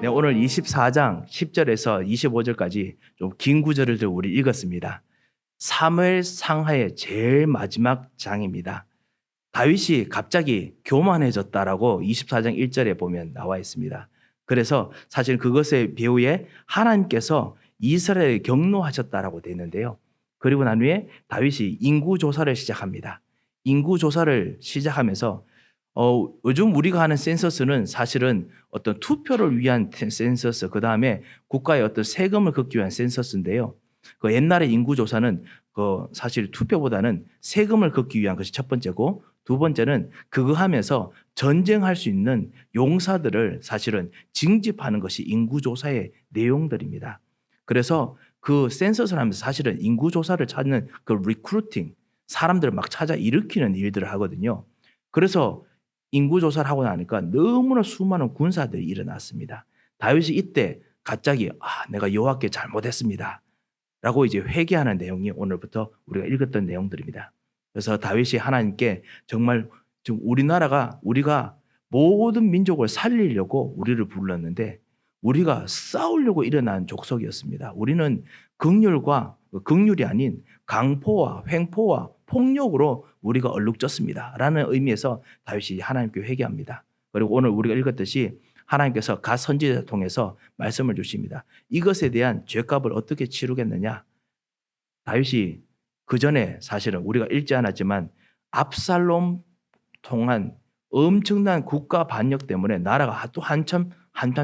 네, 오늘 24장 10절에서 25절까지 좀 긴 구절을 우리 읽었습니다. 사무엘 상하의 제일 마지막 장입니다. 다윗이 갑자기 교만해졌다라고 24장 1절에 보면 나와 있습니다. 그래서 사실 그것의 배후에 하나님께서 이스라엘을 경노하셨다라고 되어 있는데요. 그리고 난 후에 다윗이 인구조사를 시작합니다. 인구조사를 시작하면서 요즘 우리가 하는 센서스는 사실은 어떤 투표를 위한 센서스, 그 다음에 국가의 어떤 세금을 걷기 위한 센서스인데요. 그 옛날의 인구조사는 사실 투표보다는 세금을 걷기 위한 것이 첫 번째고, 두 번째는 그거 하면서 전쟁할 수 있는 용사들을 사실은 징집하는 것이 인구조사의 내용들입니다. 그래서 그 센서스를 하면서 사실은 인구조사를 찾는 그 리크루팅, 사람들을 막 찾아 일으키는 일들을 하거든요. 그래서 인구조사를 하고 나니까 너무나 수많은 군사들이 일어났습니다. 다윗이 이때 갑자기 내가 여호와께 잘못했습니다 라고 이제 회개하는 내용이 오늘부터 우리가 읽었던 내용들입니다. 그래서 다윗이 하나님께 정말 지금 우리가 모든 민족을 살리려고 우리를 불렀는데 우리가 싸우려고 일어난 족속이었습니다. 우리는 긍휼이 아닌 강포와 횡포와 폭력으로 우리가 얼룩졌습니다 라는 의미에서 다윗이 하나님께 회개합니다. 그리고 오늘 우리가 읽었듯이 하나님께서 갓 선지자를 통해서 말씀을 주십니다. 이것에 대한 죄값을 어떻게 치르겠느냐. 다윗이 그 전에 사실은 우리가 읽지 않았지만 압살롬 통한 엄청난 국가 반역 때문에 나라가 또 한참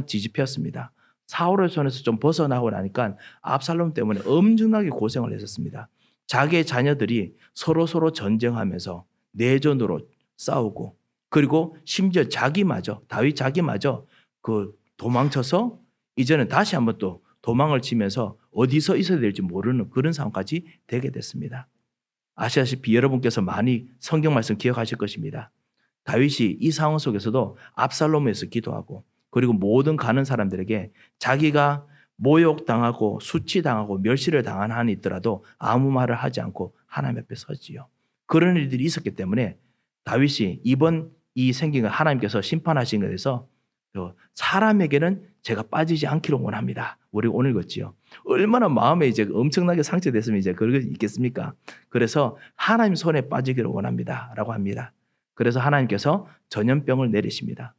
뒤집혔습니다. 사울의 손에서 좀 벗어나고 나니까 압살롬 때문에 엄청나게 고생을 했었습니다. 자기의 자녀들이 서로 전쟁하면서 내전으로 싸우고, 그리고 심지어 다윗 자기마저 그 도망쳐서 이제는 다시 한번 또 도망을 치면서 어디서 있어야 될지 모르는 그런 상황까지 되게 됐습니다. 아시다시피 여러분께서 많이 성경 말씀 기억하실 것입니다. 다윗이 이 상황 속에서도 압살롬에서 기도하고, 그리고 모든 가는 사람들에게 자기가 모욕당하고 수치당하고 멸시를 당한 한이 있더라도 아무 말을 하지 않고 하나님 앞에 서지요. 그런 일들이 있었기 때문에 다윗이 이번 이 생긴 걸 하나님께서 심판하신 것에 대해서 사람에게는 제가 빠지지 않기를 원합니다. 우리 오늘 읽었지요. 얼마나 마음에 이제 엄청나게 상처됐으면 이제 그런 게 있겠습니까? 그래서 하나님 손에 빠지기를 원합니다 라고 합니다. 그래서 하나님께서 전염병을 내리십니다.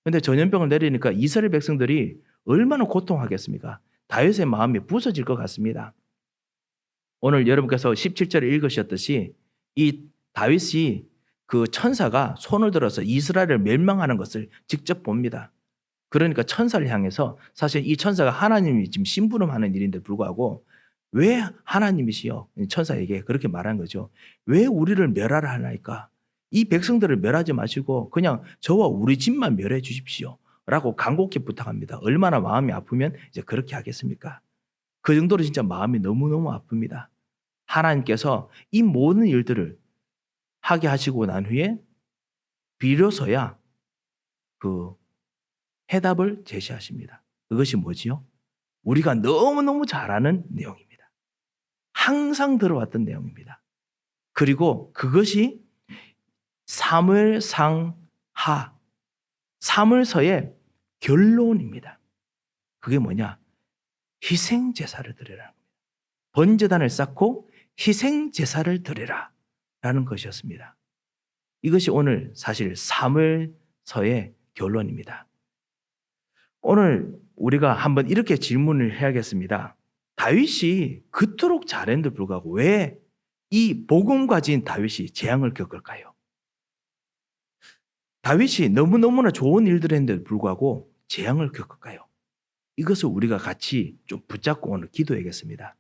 그런데 전염병을 내리니까 이스라엘 백성들이 얼마나 고통하겠습니까? 다윗의 마음이 부서질 것 같습니다. 오늘 여러분께서 17절에 읽으셨듯이 이 다윗이 그 천사가 손을 들어서 이스라엘을 멸망하는 것을 직접 봅니다. 그러니까 천사를 향해서, 사실 이 천사가 하나님이 지금 심부름하는 일인데 불구하고 왜 하나님이시여 천사에게 그렇게 말한 거죠. 왜 우리를 멸하라 하나이까? 이 백성들을 멸하지 마시고 그냥 저와 우리 집만 멸해 주십시오 라고 간곡히 부탁합니다. 얼마나 마음이 아프면 이제 그렇게 하겠습니까? 그 정도로 진짜 마음이 너무너무 아픕니다. 하나님께서 이 모든 일들을 하게 하시고 난 후에 비로소야 그 해답을 제시하십니다. 그것이 뭐지요? 우리가 너무너무 잘 아는 내용입니다. 항상 들어왔던 내용입니다. 그리고 그것이 사무엘상하, 사무엘서의 결론입니다. 그게 뭐냐? 희생제사를 드리라는 겁니다. 번제단을 쌓고 희생제사를 드리라 라는 것이었습니다. 이것이 오늘 사실 사무엘서의 결론입니다. 오늘 우리가 한번 이렇게 질문을 해야겠습니다. 다윗이 그토록 잘했는데 불구하고 왜 이 복음 가진 다윗이 재앙을 겪을까요? 다윗이 너무너무나 좋은 일들을 했는데도 불구하고 재앙을 겪을까요? 이것을 우리가 같이 좀 붙잡고 오늘 기도해야겠습니다.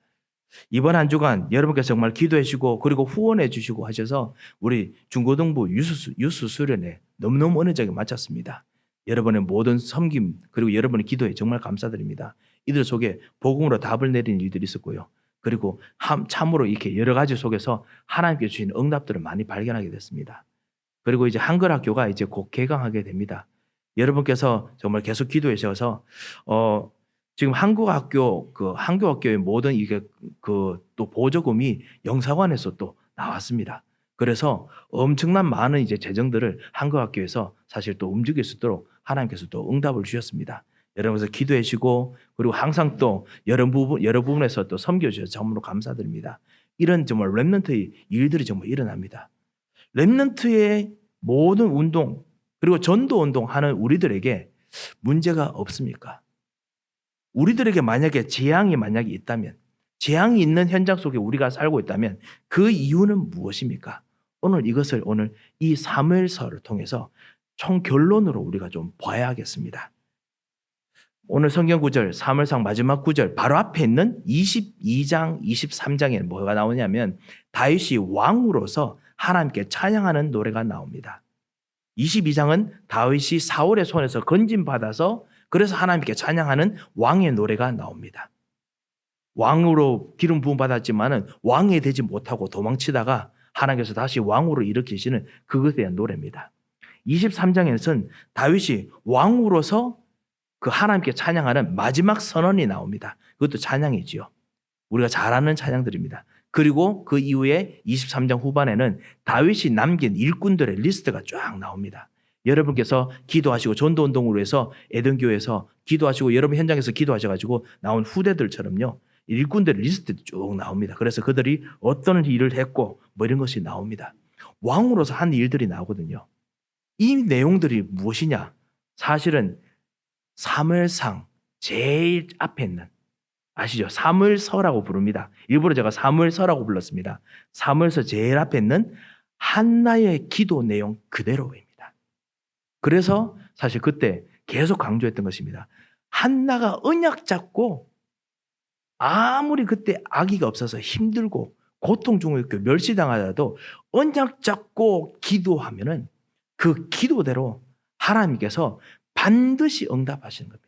이번 한 주간 여러분께서 정말 기도해 주시고 그리고 후원해 주시고 하셔서 우리 중고등부 유수 수련회 너무너무 은혜자게 마쳤습니다. 여러분의 모든 섬김 그리고 여러분의 기도에 정말 감사드립니다. 이들 속에 복음으로 답을 내리는 일들이 있었고요. 그리고 참으로 이렇게 여러 가지 속에서 하나님께 주신 응답들을 많이 발견하게 됐습니다. 그리고 이제 한글학교가 이제 곧 개강하게 됩니다. 여러분께서 정말 계속 기도해 주셔서 지금 한국학교의 모든 이게 또 보조금이 영사관에서 또 나왔습니다. 그래서 엄청난 많은 이제 재정들을 한국학교에서 사실 또 움직일 수 있도록 하나님께서 또 응답을 주셨습니다. 여러분께서 기도해 주시고 그리고 항상 또 여러 부분에서 또 섬겨 주셔서 정말로 감사드립니다. 이런 정말 렘넌트의 일들이 정말 일어납니다. 렘넌트의 모든 운동 그리고 전도 운동하는 우리들에게 문제가 없습니까? 우리들에게 만약에 재앙이 있다면 재앙이 있는 현장 속에 우리가 살고 있다면 그 이유는 무엇입니까? 오늘 이 사무엘서를 통해서 총 결론으로 우리가 좀 봐야 하겠습니다. 오늘 성경 구절 사무엘상 마지막 구절 바로 앞에 있는 22장 23장에는 뭐가 나오냐면 다윗이 왕으로서 하나님께 찬양하는 노래가 나옵니다. 22장은 다윗이 사울의 손에서 건진받아서 그래서 하나님께 찬양하는 왕의 노래가 나옵니다. 왕으로 기름 부음 받았지만은 왕이 되지 못하고 도망치다가 하나님께서 다시 왕으로 일으키시는 그것에 대한 노래입니다. 23장에서는 다윗이 왕으로서 그 하나님께 찬양하는 마지막 선언이 나옵니다. 그것도 찬양이지요. 우리가 잘 아는 찬양들입니다. 그리고 그 이후에 23장 후반에는 다윗이 남긴 일꾼들의 리스트가 쫙 나옵니다. 여러분께서 기도하시고 전도운동으로 해서 에덴교회에서 기도하시고 여러분 현장에서 기도하셔가지고 나온 후대들처럼요. 일꾼들의 리스트 쭉 나옵니다. 그래서 그들이 어떤 일을 했고 뭐 이런 것이 나옵니다. 왕으로서 한 일들이 나오거든요. 이 내용들이 무엇이냐? 사실은 사무엘상 제일 앞에 있는 아시죠? 사무엘서라고 부릅니다. 일부러 제가 사무엘서라고 불렀습니다. 사무엘서 제일 앞에 있는 한나의 기도 내용 그대로입니다. 그래서 사실 그때 계속 강조했던 것입니다. 한나가 언약 잡고 아무리 그때 아기가 없어서 힘들고 고통 중에 멸시당하더라도 언약 잡고 기도하면은 그 기도대로 하나님께서 반드시 응답하시는 겁니다.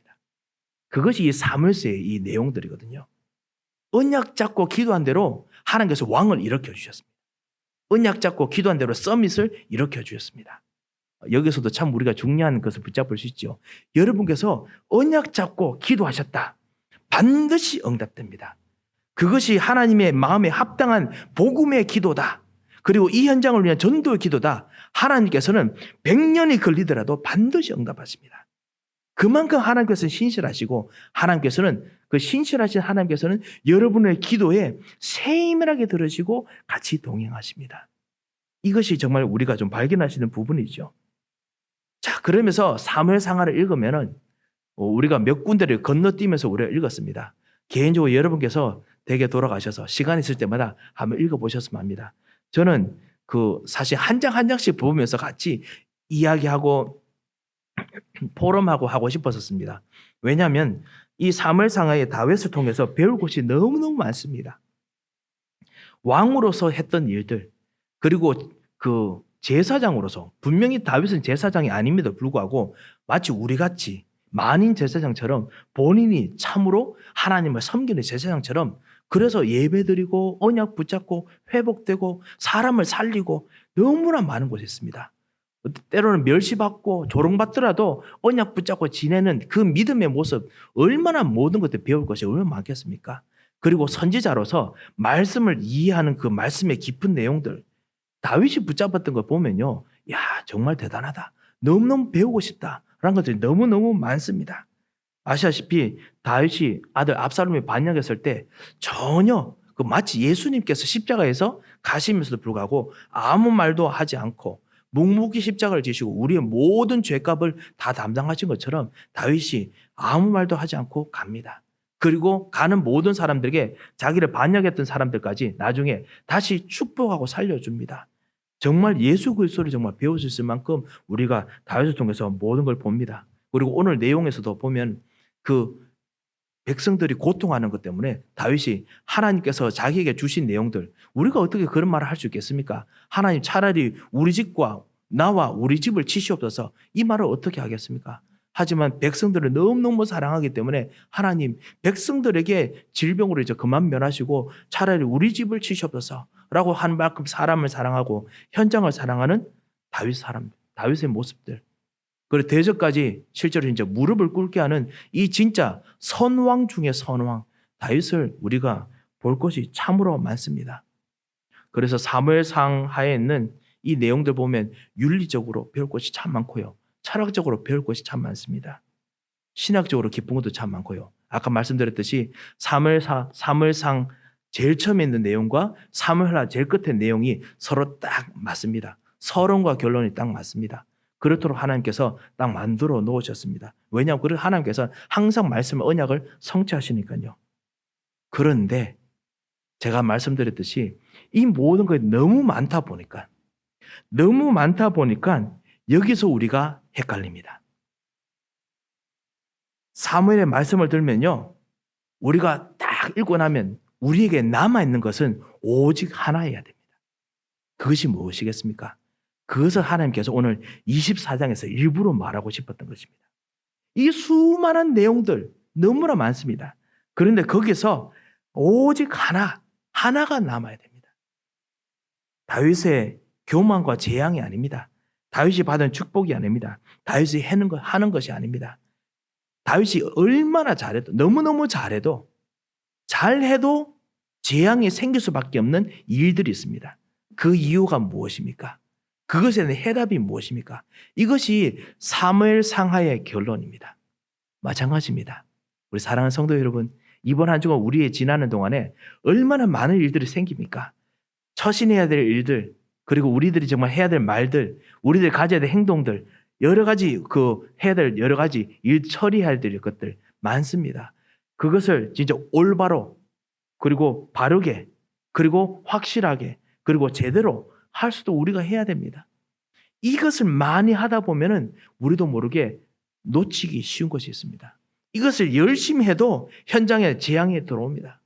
그것이 이 사무엘서의 이 내용들이거든요. 언약 잡고 기도한 대로 하나님께서 왕을 일으켜 주셨습니다. 언약 잡고 기도한 대로 서밋을 일으켜 주셨습니다. 여기서도 참 우리가 중요한 것을 붙잡을 수 있죠. 여러분께서 언약 잡고 기도하셨다. 반드시 응답됩니다. 그것이 하나님의 마음에 합당한 복음의 기도다. 그리고 이 현장을 위한 전도의 기도다. 하나님께서는 100년이 걸리더라도 반드시 응답하십니다. 그만큼 하나님께서는 신실하시고 하나님께서는 그 신실하신 하나님께서는 여러분의 기도에 세밀하게 들으시고 같이 동행하십니다. 이것이 정말 우리가 좀 발견하시는 부분이죠. 자, 그러면서 사무엘상하를 읽으면은 우리가 몇 군데를 건너뛰면서 우리가 읽었습니다. 개인적으로 여러분께서 댁에 돌아가셔서 시간 있을 때마다 한번 읽어보셨으면 합니다. 저는 사실 한 장 한 장씩 보면서 같이 이야기하고 포럼하고 하고 싶었습니다. 왜냐하면 이 사무엘상하의 다윗을 통해서 배울 것이 너무너무 많습니다. 왕으로서 했던 일들 그리고 그 제사장으로서 분명히 다윗은 제사장이 아닙니다. 불구하고 마치 우리같이 만인 제사장처럼 본인이 참으로 하나님을 섬기는 제사장처럼 그래서 예배드리고 언약 붙잡고 회복되고 사람을 살리고 너무나 많은 곳이 있습니다. 때로는 멸시받고 조롱받더라도 언약 붙잡고 지내는 그 믿음의 모습 얼마나 모든 것들 배울 것이 얼마나 많겠습니까? 그리고 선지자로서 말씀을 이해하는 그 말씀의 깊은 내용들 다윗이 붙잡았던 걸 보면요. 야 정말 대단하다. 너무너무 배우고 싶다라는 것들이 너무너무 많습니다. 아시다시피 다윗이 아들 압살롬이 반역했을 때 전혀 마치 예수님께서 십자가에서 가시면서도 불구하고 아무 말도 하지 않고 묵묵히 십자가를 지시고 우리의 모든 죄값을 다 담당하신 것처럼 다윗이 아무 말도 하지 않고 갑니다. 그리고 가는 모든 사람들에게 자기를 반역했던 사람들까지 나중에 다시 축복하고 살려줍니다. 정말 예수 그리스도를 정말 배울 수 있을 만큼 우리가 다윗을 통해서 모든 걸 봅니다. 그리고 오늘 내용에서도 보면 그 백성들이 고통하는 것 때문에 다윗이 하나님께서 자기에게 주신 내용들 우리가 어떻게 그런 말을 할 수 있겠습니까? 하나님 차라리 우리 집과 나와 우리 집을 치시옵소서 이 말을 어떻게 하겠습니까? 하지만 백성들을 너무너무 사랑하기 때문에 하나님 백성들에게 질병으로 이제 그만 면하시고 차라리 우리 집을 치시옵소서 라고 한 만큼 사람을 사랑하고 현장을 사랑하는 다윗의 모습들 그리고 대적까지 실제로 이제 무릎을 꿇게 하는 이 진짜 선왕 중에 선왕 다윗을 우리가 볼 것이 참으로 많습니다. 그래서 사무엘상 하에 있는 이 내용들 보면 윤리적으로 배울 것이 참 많고요. 철학적으로 배울 것이 참 많습니다. 신학적으로 깊은 것도 참 많고요. 아까 말씀드렸듯이 사무엘상 제일 처음에 있는 내용과 사무엘하 제일 끝의 내용이 서로 딱 맞습니다. 서론과 결론이 딱 맞습니다. 그렇도록 하나님께서 딱 만들어 놓으셨습니다. 왜냐하면 하나님께서 항상 말씀의 언약을 성취하시니까요. 그런데 제가 말씀드렸듯이 이 모든 것이 너무 많다 보니까 여기서 우리가 헷갈립니다. 사무엘의 말씀을 들면요, 우리가 딱 읽고 나면 우리에게 남아있는 것은 오직 하나여야 됩니다. 그것이 무엇이겠습니까? 그것을 하나님께서 오늘 24장에서 일부러 말하고 싶었던 것입니다. 이 수많은 내용들 너무나 많습니다. 그런데 거기서 오직 하나가 남아야 됩니다. 다윗의 교만과 재앙이 아닙니다. 다윗이 받은 축복이 아닙니다. 다윗이 하는 것이 아닙니다. 다윗이 얼마나 잘해도, 너무너무 잘해도 재앙이 생길 수밖에 없는 일들이 있습니다. 그 이유가 무엇입니까? 그것에 대한 해답이 무엇입니까? 이것이 사무엘 상하의 결론입니다. 마찬가지입니다. 우리 사랑하는 성도 여러분, 이번 한 주간 우리의 지나는 동안에 얼마나 많은 일들이 생깁니까? 처신해야 될 일들, 그리고 우리들이 정말 해야 될 말들, 우리들이 가져야 될 행동들, 여러 가지 해야 될 여러 가지 일 처리해야 될 것들 많습니다. 그것을 진짜 올바로, 그리고 바르게, 그리고 확실하게, 그리고 제대로 할 수도 우리가 해야 됩니다. 이것을 많이 하다 보면은 우리도 모르게 놓치기 쉬운 것이 있습니다. 이것을 열심히 해도 현장에 재앙이 들어옵니다.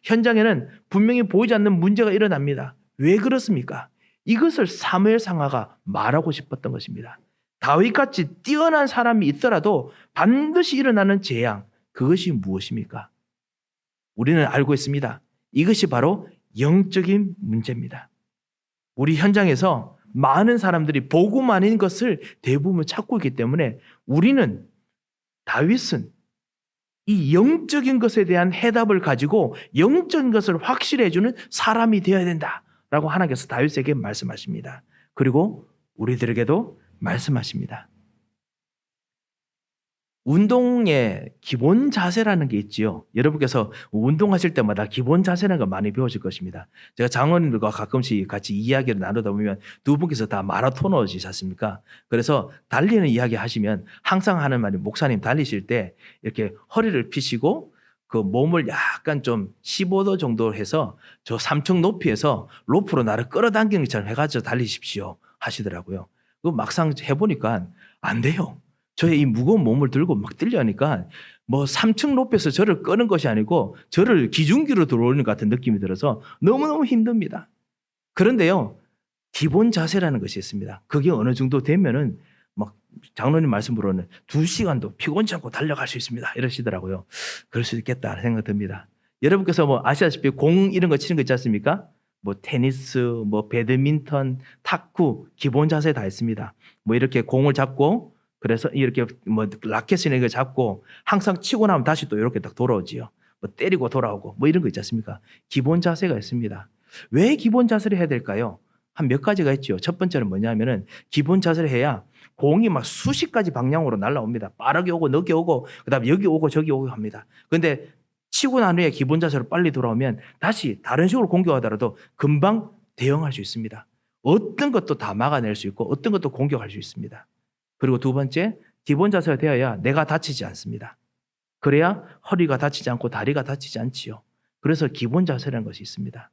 현장에는 분명히 보이지 않는 문제가 일어납니다. 왜 그렇습니까? 이것을 사무엘 상하가 말하고 싶었던 것입니다. 다윗같이 뛰어난 사람이 있더라도 반드시 일어나는 재앙, 그것이 무엇입니까? 우리는 알고 있습니다. 이것이 바로 영적인 문제입니다. 우리 현장에서 많은 사람들이 복음 아닌 것을 대부분 찾고 있기 때문에 다윗은 이 영적인 것에 대한 해답을 가지고 영적인 것을 확실히 해주는 사람이 되어야 된다라고 하나님께서 다윗에게 말씀하십니다. 그리고 우리들에게도 말씀하십니다. 운동의 기본 자세라는 게 있지요. 여러분께서 운동하실 때마다 기본 자세라는 걸 많이 배우실 것입니다. 제가 장로님들과 가끔씩 같이 이야기를 나누다 보면 두 분께서 다 마라토너시지 않습니까? 그래서 달리는 이야기 하시면 항상 하는 말이, 목사님 달리실 때 이렇게 허리를 펴시고 그 몸을 약간 좀 15도 정도 해서 저 3층 높이에서 로프로 나를 끌어당기는 것처럼 해가지고 달리십시오 하시더라고요. 그 막상 해보니까 안 돼요. 저의 이 무거운 몸을 들고 막 뛰려니까 3층 높이에서 저를 끄는 것이 아니고 저를 기중기로 들어오는 것 같은 느낌이 들어서 너무너무 힘듭니다. 그런데요, 기본 자세라는 것이 있습니다. 그게 어느 정도 되면은 막 장로님 말씀으로는 2시간도 피곤치 않고 달려갈 수 있습니다 이러시더라고요. 그럴 수 있겠다 생각 듭니다. 여러분께서 아시다시피 공 이런 거 치는 거 있지 않습니까? 테니스, 배드민턴, 탁구, 기본 자세 다 있습니다. 이렇게 공을 잡고, 그래서 이렇게 라켓이나 이거 잡고 항상 치고 나면 다시 또 이렇게 딱 돌아오지요. 때리고 돌아오고 이런 거 있지 않습니까? 기본 자세가 있습니다. 왜 기본 자세를 해야 될까요? 한 몇 가지가 있죠. 첫 번째는 뭐냐면은 기본 자세를 해야 공이 막 수십 가지 방향으로 날아옵니다. 빠르게 오고 늦게 오고 그다음에 여기 오고 저기 오고 합니다. 그런데 치고 난 후에 기본 자세로 빨리 돌아오면 다시 다른 식으로 공격하더라도 금방 대응할 수 있습니다. 어떤 것도 다 막아낼 수 있고 어떤 것도 공격할 수 있습니다. 그리고 두 번째, 기본 자세가 되어야 내가 다치지 않습니다. 그래야 허리가 다치지 않고 다리가 다치지 않지요. 그래서 기본 자세라는 것이 있습니다.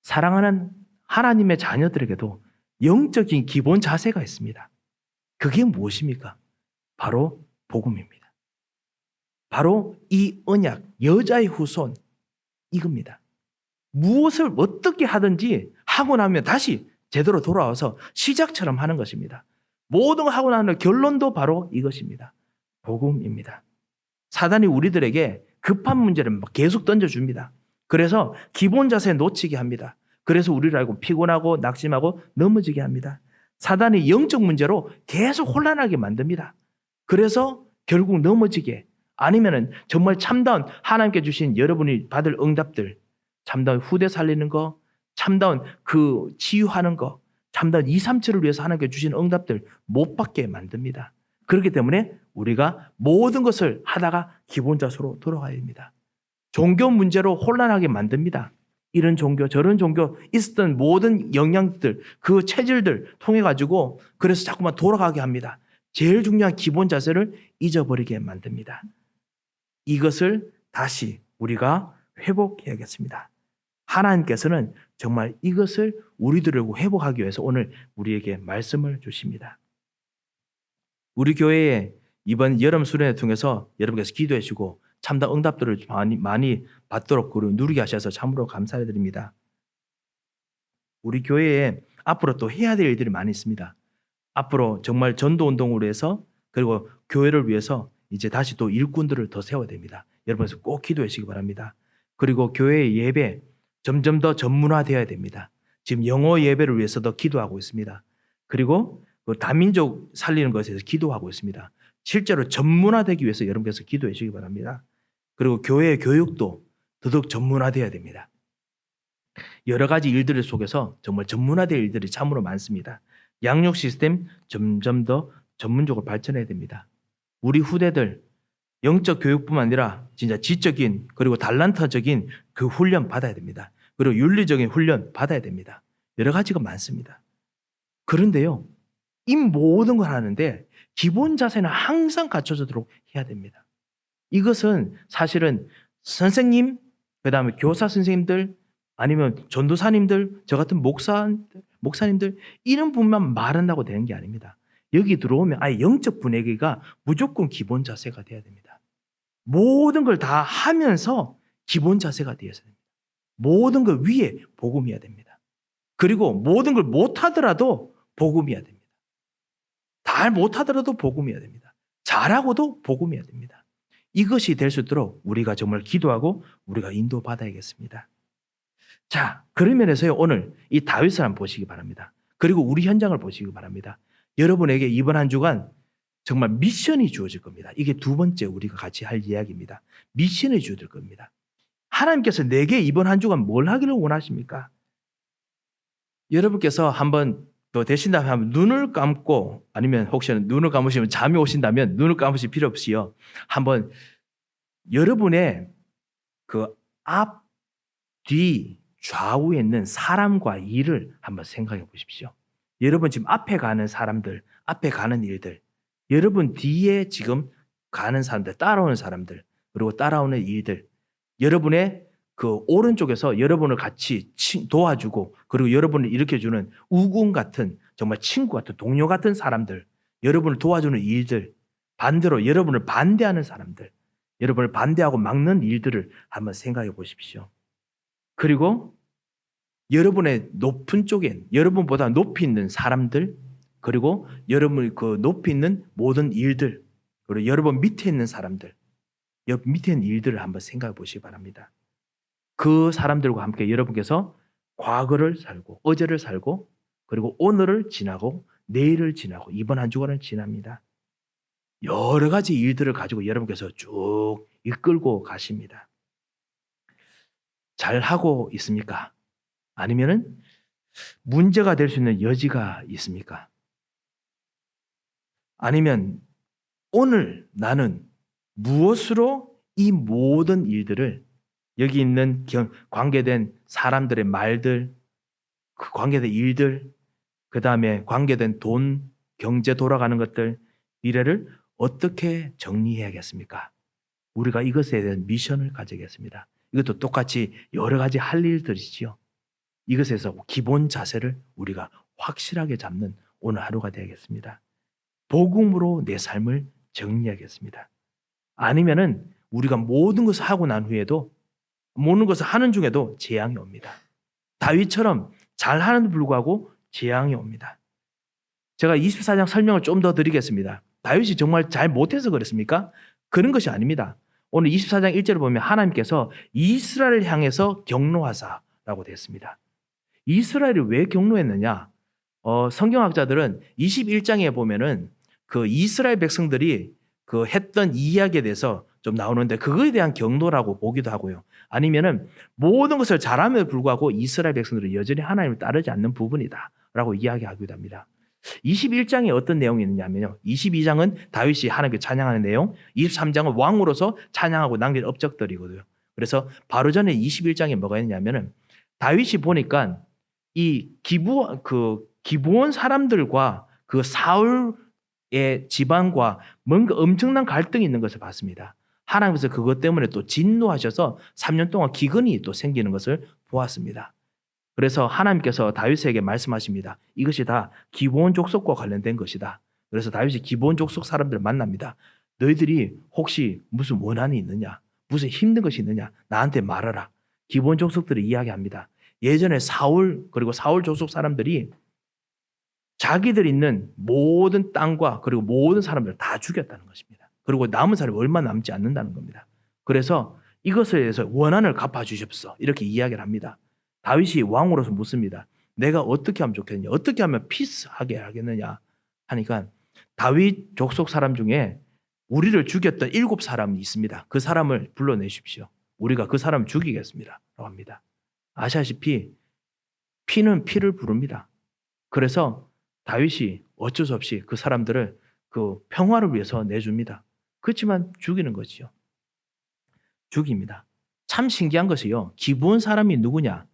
사랑하는 하나님의 자녀들에게도 영적인 기본 자세가 있습니다. 그게 무엇입니까? 바로 복음입니다. 바로 이 언약, 여자의 후손, 이겁니다. 무엇을 어떻게 하든지 하고 나면 다시 제대로 돌아와서 시작처럼 하는 것입니다. 모든 걸 하고 나면 결론도 바로 이것입니다. 복음입니다. 사단이 우리들에게 급한 문제를 계속 던져줍니다. 그래서 기본 자세 놓치게 합니다. 그래서 우리를 알고 피곤하고 낙심하고 넘어지게 합니다. 사단이 영적 문제로 계속 혼란하게 만듭니다. 그래서 결국 넘어지게, 아니면은 정말 참다운 하나님께 주신 여러분이 받을 응답들, 참다운 후대 살리는 거, 참다운 치유하는 거, 참다운 2, 3처를 위해서 하나님께 주신 응답들 못 받게 만듭니다. 그렇기 때문에 우리가 모든 것을 하다가 기본 자세로 돌아가야 됩니다. 종교 문제로 혼란하게 만듭니다. 이런 종교 저런 종교 있었던 모든 영향들 그 체질들 통해 가지고 그래서 자꾸만 돌아가게 합니다. 제일 중요한 기본 자세를 잊어버리게 만듭니다. 이것을 다시 우리가 회복해야겠습니다. 하나님께서는 정말 이것을 우리들을 회복하기 위해서 오늘 우리에게 말씀을 주십니다. 우리 교회에 이번 여름 수련회 통해서 여러분께서 기도해 주시고 참다 응답들을 많이 받도록 그리고 누리게 하셔서 참으로 감사해 드립니다. 우리 교회에 앞으로 또 해야 될 일들이 많이 있습니다. 앞으로 정말 전도 운동으로 해서 그리고 교회를 위해서 이제 다시 또 일꾼들을 더 세워야 됩니다. 여러분께서 꼭 기도해 주시기 바랍니다. 그리고 교회의 예배 점점 더 전문화되어야 됩니다. 지금 영어 예배를 위해서도 기도하고 있습니다. 그리고 그 다민족 살리는 것에 대해서 기도하고 있습니다. 실제로 전문화되기 위해서 여러분께서 기도해 주시기 바랍니다. 그리고 교회의 교육도 더더욱 전문화되어야 됩니다. 여러 가지 일들 속에서 정말 전문화될 일들이 참으로 많습니다. 양육 시스템 점점 더 전문적으로 발전해야 됩니다. 우리 후대들 영적 교육뿐만 아니라 진짜 지적인 그리고 달란트적인 그 훈련 받아야 됩니다. 그리고 윤리적인 훈련 받아야 됩니다. 여러 가지가 많습니다. 그런데요, 이 모든 걸 하는데 기본 자세는 항상 갖춰지도록 해야 됩니다. 이것은 사실은 선생님, 그 다음에 교사 선생님들, 아니면 전도사님들, 저 같은 목사님들 이런 분만 말한다고 되는 게 아닙니다. 여기 들어오면 아예 영적 분위기가 무조건 기본 자세가 돼야 됩니다. 모든 걸 다 하면서 기본 자세가 되어야 됩니다. 모든 걸 위에 복음이어야 됩니다. 그리고 모든 걸 못하더라도 복음이어야 됩니다. 잘 못하더라도 복음이어야 됩니다. 잘하고도 복음이어야 됩니다. 이것이 될 수 있도록 우리가 정말 기도하고 우리가 인도받아야겠습니다. 자, 그런 면에서요, 오늘 이 다윗을 한번 보시기 바랍니다. 그리고 우리 현장을 보시기 바랍니다. 여러분에게 이번 한 주간 정말 미션이 주어질 겁니다. 이게 두 번째 우리가 같이 할 이야기입니다. 미션이 주어질 겁니다. 하나님께서 내게 이번 한 주간 뭘 하기를 원하십니까? 여러분께서 한번 또 되신다면 한번 눈을 감고 아니면 혹시나 눈을 감으시면 잠이 오신다면 눈을 감으실 필요 없이요. 한번 여러분의 그 앞, 뒤, 좌우에 있는 사람과 일을 한번 생각해 보십시오. 여러분 지금 앞에 가는 사람들, 앞에 가는 일들, 여러분 뒤에 지금 가는 사람들, 따라오는 사람들, 그리고 따라오는 일들, 여러분의 그 오른쪽에서 여러분을 같이 도와주고 그리고 여러분을 일으켜주는 우군 같은 정말 친구 같은 동료 같은 사람들, 여러분을 도와주는 일들, 반대로 여러분을 반대하는 사람들, 여러분을 반대하고 막는 일들을 한번 생각해 보십시오. 그리고 여러분의 높은 쪽엔 여러분보다 높이 있는 사람들, 그리고 여러분 그 높이 있는 모든 일들, 그리고 여러분 밑에 있는 사람들, 밑에 있는 일들을 한번 생각해 보시기 바랍니다. 그 사람들과 함께 여러분께서 과거를 살고 어제를 살고 그리고 오늘을 지나고 내일을 지나고 이번 한 주간을 지납니다. 여러 가지 일들을 가지고 여러분께서 쭉 이끌고 가십니다. 잘하고 있습니까? 아니면은 문제가 될 수 있는 여지가 있습니까? 아니면 오늘 나는 무엇으로 이 모든 일들을 여기 있는 관계된 사람들의 말들, 그 관계된 일들, 그 다음에 관계된 돈, 경제 돌아가는 것들, 미래를 어떻게 정리해야겠습니까? 우리가 이것에 대한 미션을 가져야겠습니다. 이것도 똑같이 여러 가지 할 일들이지요. 이것에서 기본 자세를 우리가 확실하게 잡는 오늘 하루가 되겠습니다. 복음으로 내 삶을 정리하겠습니다. 아니면은 우리가 모든 것을 하고 난 후에도 모든 것을 하는 중에도 재앙이 옵니다. 다윗처럼 잘하는데 불구하고 재앙이 옵니다. 제가 24장 설명을 좀 더 드리겠습니다. 다윗이 정말 잘 못해서 그랬습니까? 그런 것이 아닙니다. 오늘 24장 1절을 보면 하나님께서 이스라엘을 향해서 경노하사라고 되어 있습니다. 이스라엘이 왜 경노했느냐? 성경학자들은 21장에 보면은 그 이스라엘 백성들이 그 했던 이야기에 대해서 좀 나오는데 그거에 대한 경노라고 보기도 하고요. 아니면은 모든 것을 잘함에도 불구하고 이스라엘 백성들은 여전히 하나님을 따르지 않는 부분이다라고 이야기하기도 합니다. 21장에 어떤 내용이 있느냐면요. 22장은 다윗이 하나님께 찬양하는 내용, 23장은 왕으로서 찬양하고 남긴 업적들이거든요. 그래서 바로 전에 21장에 뭐가 있냐면은 다윗이 보니까 이 기브온 사람들과 그 사울의 집안과 뭔가 엄청난 갈등이 있는 것을 봤습니다. 하나님께서 그것 때문에 또 진노하셔서 3년 동안 기근이 또 생기는 것을 보았습니다. 그래서 하나님께서 다윗에게 말씀하십니다. 이것이 다 기브온 족속과 관련된 것이다. 그래서 다윗이 기브온 족속 사람들을 만납니다. 너희들이 혹시 무슨 원한이 있느냐? 무슨 힘든 것이 있느냐? 나한테 말하라. 기브온 족속들이 이야기합니다. 예전에 사울 그리고 사울 족속 사람들이 자기들 있는 모든 땅과 그리고 모든 사람들을 다 죽였다는 것입니다. 그리고 남은 사람이 얼마 남지 않는다는 겁니다. 그래서 이것에 대해서 원한을 갚아주십시오. 이렇게 이야기를 합니다. 다윗이 왕으로서 묻습니다. 내가 어떻게 하면 좋겠느냐? 어떻게 하면 피스하게 하겠느냐? 하니까 다윗 족속 사람 중에 우리를 죽였던 7사람이 있습니다. 그 사람을 불러내십시오. 우리가 그 사람을 죽이겠습니다. 라고 합니다. 아시다시피 피는 피를 부릅니다. 그래서 다윗이 어쩔 수 없이 그 사람들을 그 평화를 위해서 내줍니다. 그렇지만 죽이는 거지요. 죽입니다. 참 신기한 것이요. 기브온 사람이 누구냐?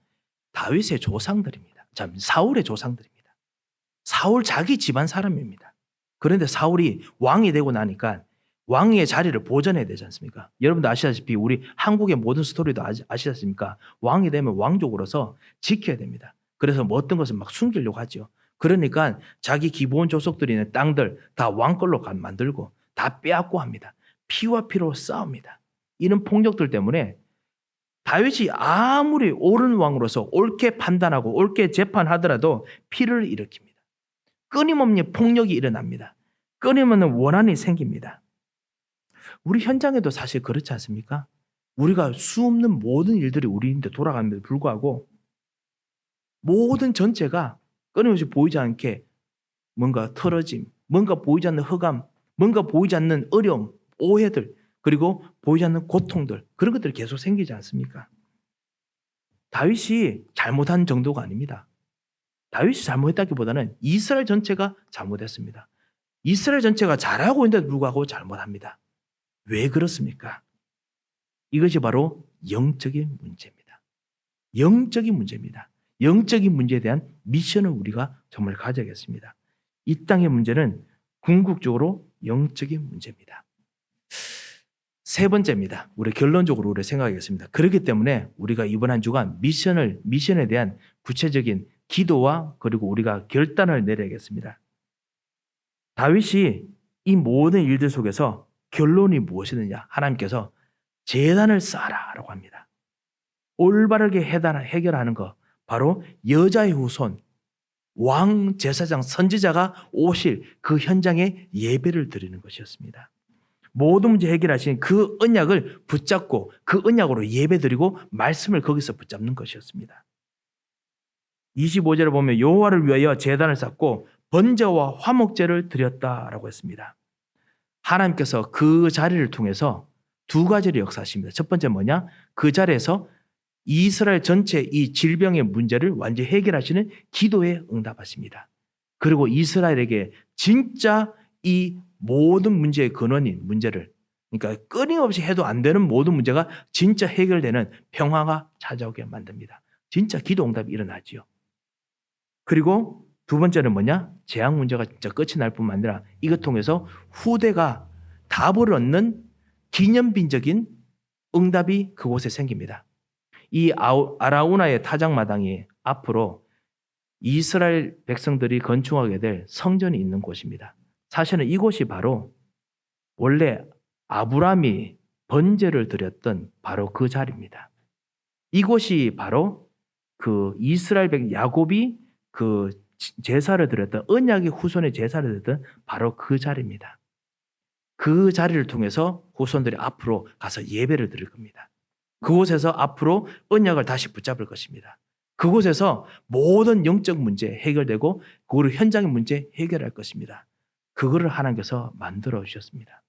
다윗의 조상들입니다. 참 사울의 조상들입니다. 사울 자기 집안 사람입니다. 그런데 사울이 왕이 되고 나니까 왕의 자리를 보존해야 되지 않습니까? 여러분도 아시다시피 우리 한국의 모든 스토리도 아시지 않습니까? 왕이 되면 왕족으로서 지켜야 됩니다. 그래서 뭐 어떤 것을 막 숨기려고 하죠. 그러니까 자기 기브온 족속들이 있는 땅들 다 왕걸로 만들고 다 빼앗고 합니다. 피와 피로 싸웁니다. 이런 폭력들 때문에 다윗이 아무리 옳은 왕으로서 옳게 판단하고 옳게 재판하더라도 피를 일으킵니다. 끊임없는 폭력이 일어납니다. 끊임없는 원한이 생깁니다. 우리 현장에도 사실 그렇지 않습니까? 우리가 수없는 모든 일들이 우리인데 돌아감에도 불구하고 모든 전체가 끊임없이 보이지 않게 뭔가 틀어짐, 뭔가 보이지 않는 흑암, 뭔가 보이지 않는 어려움, 오해들, 그리고 보이지 않는 고통들, 그런 것들이 계속 생기지 않습니까? 다윗이 잘못한 정도가 아닙니다. 다윗이 잘못했다기보다는 이스라엘 전체가 잘못했습니다. 이스라엘 전체가 잘하고 있는데도 불구하고 잘못합니다. 왜 그렇습니까? 이것이 바로 영적인 문제입니다. 영적인 문제입니다. 영적인 문제에 대한 미션을 우리가 정말 가져야겠습니다. 이 땅의 문제는 궁극적으로 영적인 문제입니다. 세 번째입니다. 우리 결론적으로 우리 생각하겠습니다. 그렇기 때문에 우리가 이번 한 주간 미션에 대한 구체적인 기도와 그리고 우리가 결단을 내려야겠습니다. 다윗이 이 모든 일들 속에서 결론이 무엇이느냐? 하나님께서 제단을 쌓아라라고 합니다. 올바르게 해결하는 것, 바로 여자의 후손, 왕, 제사장, 선지자가 오실 그 현장에 예배를 드리는 것이었습니다. 모든 문제 해결하신 그 언약을 붙잡고 그 언약으로 예배드리고 말씀을 거기서 붙잡는 것이었습니다. 25절을 보면 여호와를 위하여 제단을 쌓고 번제와 화목제를 드렸다라고 했습니다. 하나님께서 그 자리를 통해서 두 가지를 역사하십니다. 첫 번째 뭐냐? 그 자리에서 이스라엘 전체 이 질병의 문제를 완전히 해결하시는 기도에 응답하십니다. 그리고 이스라엘에게 진짜 이 모든 문제의 근원인 문제를, 그러니까 끊임없이 해도 안 되는 모든 문제가 진짜 해결되는 평화가 찾아오게 만듭니다. 진짜 기도 응답이 일어나지요. 그리고 두 번째는 뭐냐? 재앙 문제가 진짜 끝이 날 뿐만 아니라 이것 통해서 후대가 답을 얻는 기념비적인 응답이 그곳에 생깁니다. 이 아라우나의 타작마당이 앞으로 이스라엘 백성들이 건축하게 될 성전이 있는 곳입니다. 사실은 이곳이 바로 원래 아브라함이 번제를 드렸던 바로 그 자리입니다. 이곳이 바로 그 이스라엘 야곱이 그 제사를 드렸던 언약의 후손의 제사를 드렸던 바로 그 자리입니다. 그 자리를 통해서 후손들이 앞으로 가서 예배를 드릴 겁니다. 그곳에서 앞으로 언약을 다시 붙잡을 것입니다. 그곳에서 모든 영적 문제 해결되고 그리고 현장의 문제 해결할 것입니다. 그거를 하나님께서 만들어 주셨습니다.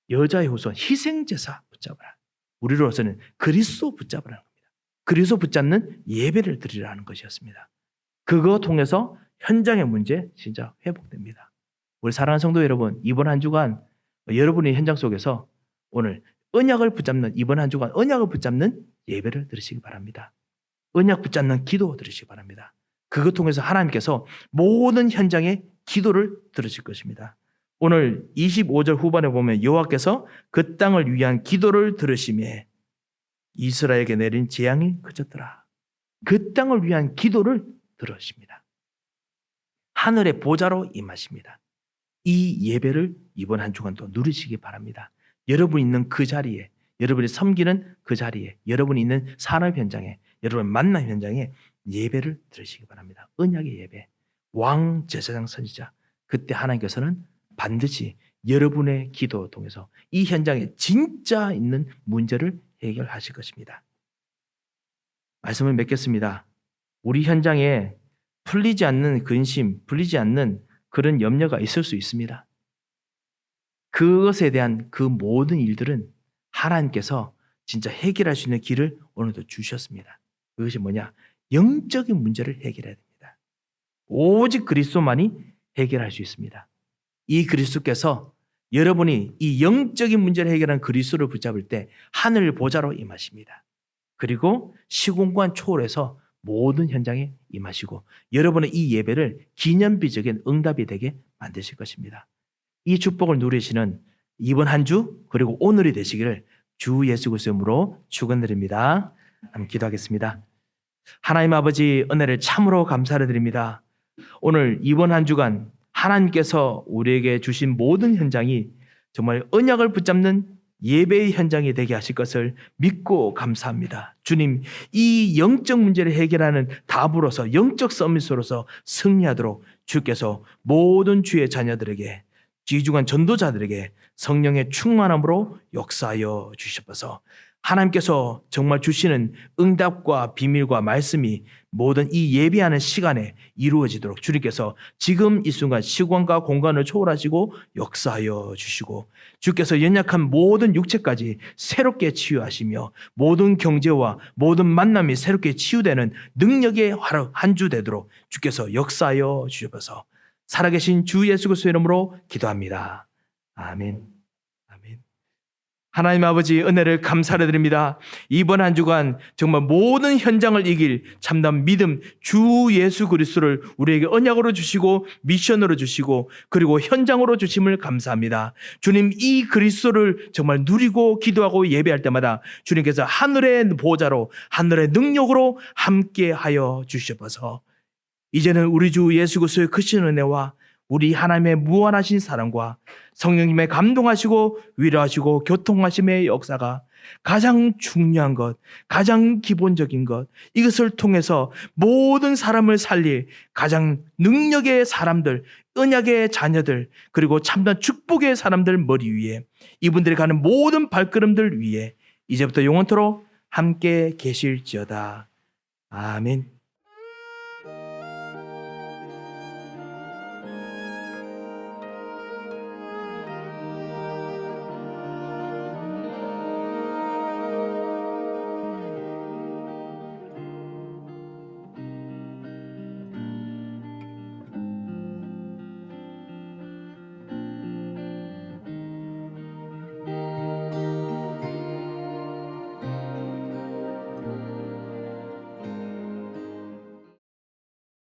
여자의 후손 희생제사 붙잡아라. 우리로서는 그리스도 붙잡으라는 겁니다. 그리스도 붙잡는 예배를 드리라는 것이었습니다. 그거 통해서 현장의 문제 진짜 회복됩니다. 우리 사랑하는 성도 여러분, 이번 한 주간 여러분의 현장 속에서 오늘 언약을 붙잡는, 이번 한 주간 언약을 붙잡는 예배를 들으시기 바랍니다. 언약 붙잡는 기도 들으시기 바랍니다. 그것 통해서 하나님께서 모든 현장의 기도를 들으실 것입니다. 오늘 25절 후반에 보면 여호와께서 그 땅을 위한 기도를 들으시며 이스라엘에게 내린 재앙이 그쳤더라. 그 땅을 위한 기도를 들으십니다. 하늘의 보좌로 임하십니다. 이 예배를 이번 한 주간도 누리시기 바랍니다. 여러분 있는 그 자리에, 여러분이 섬기는 그 자리에, 여러분이 있는 산업 현장에, 여러분 만남 현장에 예배를 들으시기 바랍니다. 언약의 예배, 왕 제사장 선지자. 그때 하나님께서는 반드시 여러분의 기도를 통해서 이 현장에 진짜 있는 문제를 해결하실 것입니다. 말씀을 맺겠습니다. 우리 현장에 풀리지 않는 근심, 풀리지 않는 그런 염려가 있을 수 있습니다. 그것에 대한 그 모든 일들은 하나님께서 진짜 해결할 수 있는 길을 오늘도 주셨습니다. 그것이 뭐냐? 영적인 문제를 해결해야 됩니다. 오직 그리스도만이 해결할 수 있습니다. 이 그리스도께서 여러분이 이 영적인 문제를 해결하는 그리스도를 붙잡을 때 하늘 보좌로 임하십니다. 그리고 시공간 초월해서 모든 현장에 임하시고 여러분의 이 예배를 기념비적인 응답이 되게 만드실 것입니다. 이 축복을 누리시는 이번 한 주 그리고 오늘이 되시기를 주 예수 그리스도의 이름으로 축원드립니다. 한번 기도하겠습니다. 하나님 아버지, 은혜를 참으로 감사를 드립니다. 오늘 이번 한 주간 하나님께서 우리에게 주신 모든 현장이 정말 언약을 붙잡는 예배의 현장이 되게 하실 것을 믿고 감사합니다. 주님, 이 영적 문제를 해결하는 답으로서, 영적 서밋으로서 승리하도록 주께서 모든 주의 자녀들에게, 지주간 전도자들에게 성령의 충만함으로 역사하여 주시옵소서. 하나님께서 정말 주시는 응답과 비밀과 말씀이 모든 이 예배하는 시간에 이루어지도록 주님께서 지금 이 순간 시간과 공간을 초월하시고 역사하여 주시고, 주께서 연약한 모든 육체까지 새롭게 치유하시며 모든 경제와 모든 만남이 새롭게 치유되는 능력의 하루 한 주 되도록 주께서 역사하여 주시옵소서. 살아계신 주 예수 그리스도의 이름으로 기도합니다. 아멘. 아멘. 하나님 아버지, 은혜를 감사를 드립니다. 이번 한 주간 정말 모든 현장을 이길 참담 믿음 주 예수 그리스도를 우리에게 언약으로 주시고 미션으로 주시고 그리고 현장으로 주심을 감사합니다. 주님, 이 그리스도를 정말 누리고 기도하고 예배할 때마다 주님께서 하늘의 보좌로 하늘의 능력으로 함께하여 주시옵소서. 이제는 우리 주 예수 그리스도의 크신 은혜와 우리 하나님의 무한하신 사랑과 성령님의 감동하시고 위로하시고 교통하심의 역사가 가장 중요한 것, 가장 기본적인 것, 이것을 통해서 모든 사람을 살릴 가장 능력의 사람들, 언약의 자녀들, 그리고 참된 축복의 사람들 머리 위에, 이분들이 가는 모든 발걸음들 위에 이제부터 영원토록 함께 계실지어다. 아멘.